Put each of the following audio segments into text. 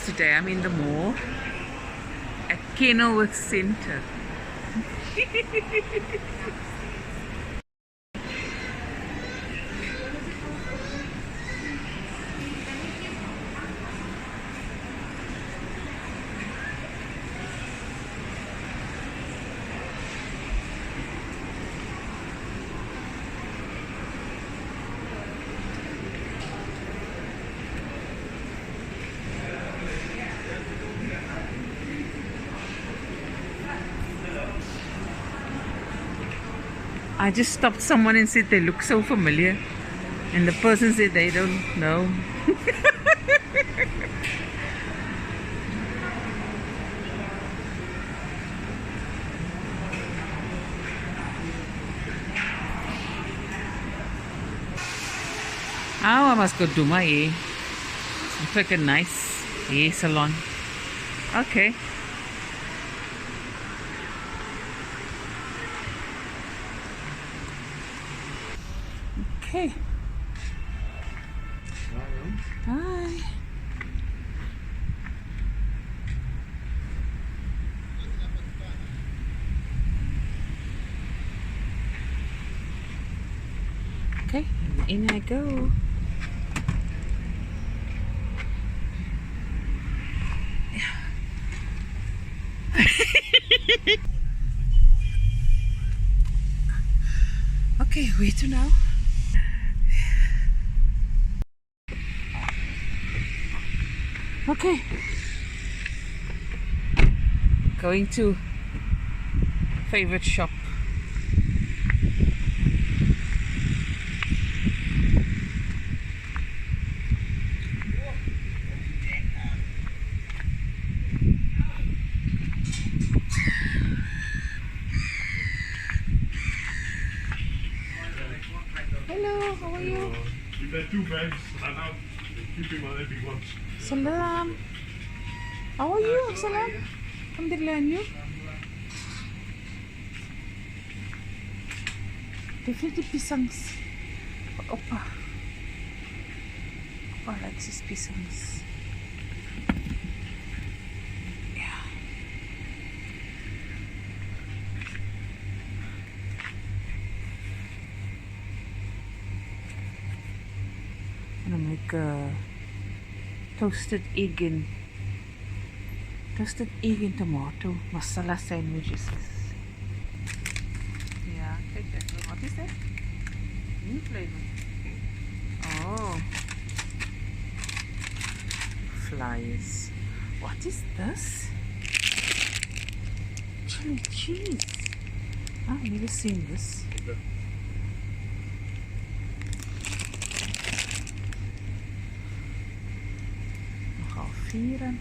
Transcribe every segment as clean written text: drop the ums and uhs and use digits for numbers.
today. I'm in the mall at Kenilworth Centre. I just stopped someone and said they look so familiar, and the person said they don't know. Oh, I must go do my hair. Looks like a nice hair salon. Okay. Okay. Hi. Okay, in I go. Okay, where to now? Okay, going to favorite shop. Hello, how are you? You've had 2 bags, and I'm keeping my big ones. Salam. How are you? Salam. Alhamdulillah, and you? Definitely pisangs. Opa. Opa likes his pisangs. Yeah. I'm gonna make a toasted egg and tomato masala sandwiches. Yeah, take that. What is that? New flavor. Oh, flies. What is this? Chili cheese. I've never seen this. Nogal vierend.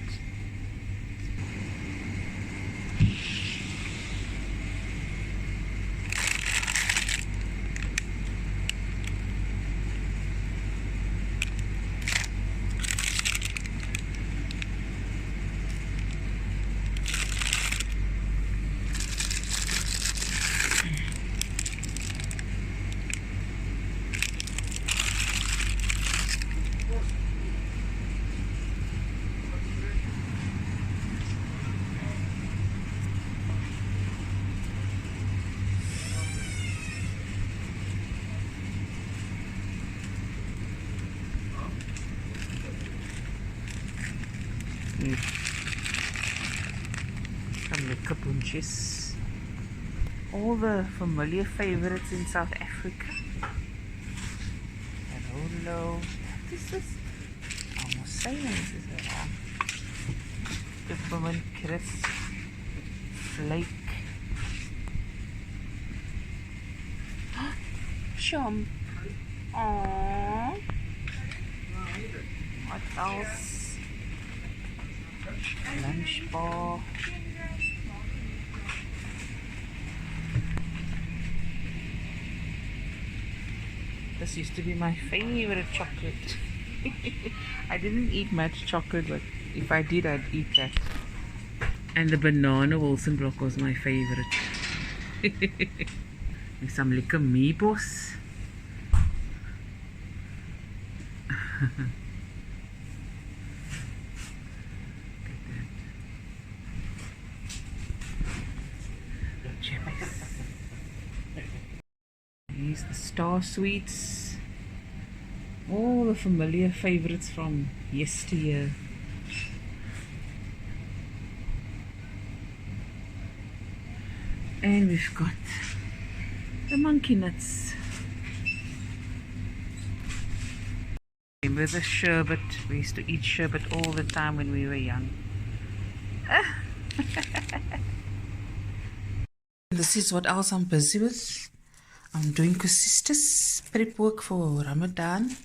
Some lekker bunches. All the familiar favorites in South Africa. Hello. What is this? Almost saying this is a peppermint crisp flake. Chomp. Aww. What else? Lunch bar. This used to be my favorite chocolate. I didn't eat much chocolate, but if I did, I'd eat that. And the banana Wilson block was my favorite. With some lekker meatballs. these, the Star Sweets. All the familiar favorites from yesteryear. And we've got the monkey nuts. Remember the sherbet? We used to eat sherbet all the time when we were young. This is what else I'm busy with. I'm doing Koesisters prep work for Ramadan.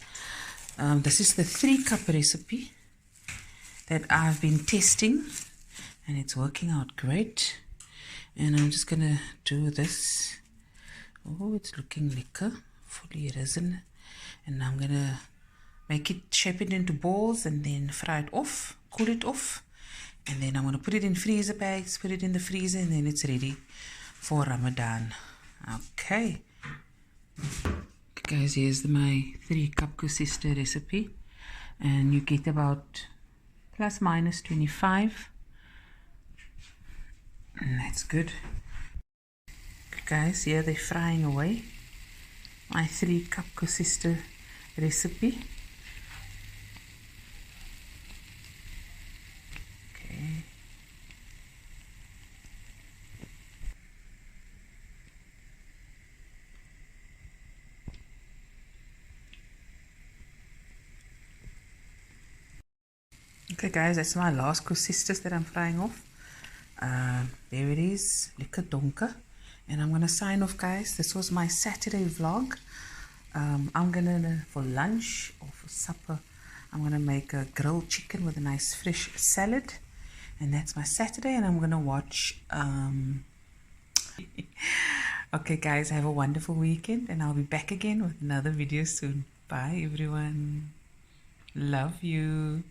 This is the 3-cup recipe that I've been testing, and it's working out great. And I'm just gonna do this. Oh, it's looking lekker, fully risen. And I'm gonna shape it into balls and then fry it off, cool it off. And then I'm gonna put it in freezer bags, put it in the freezer, and then it's ready for Ramadan. Okay. Guys, here's my 3-cup Koesister recipe. And you get about plus minus 25. And that's good. Guys, here they're frying away my 3-cup Koesister recipe. Okay. Okay guys, that's my last Koesisters that I'm frying off. There it is, lekker donker. And I'm gonna sign off, guys. This was my Saturday vlog. I'm gonna, for lunch or for supper, I'm gonna make a grilled chicken with a nice fresh salad. And that's my Saturday, and I'm gonna watch okay guys, have a wonderful weekend, and I'll be back again with another video soon. Bye everyone. Love you.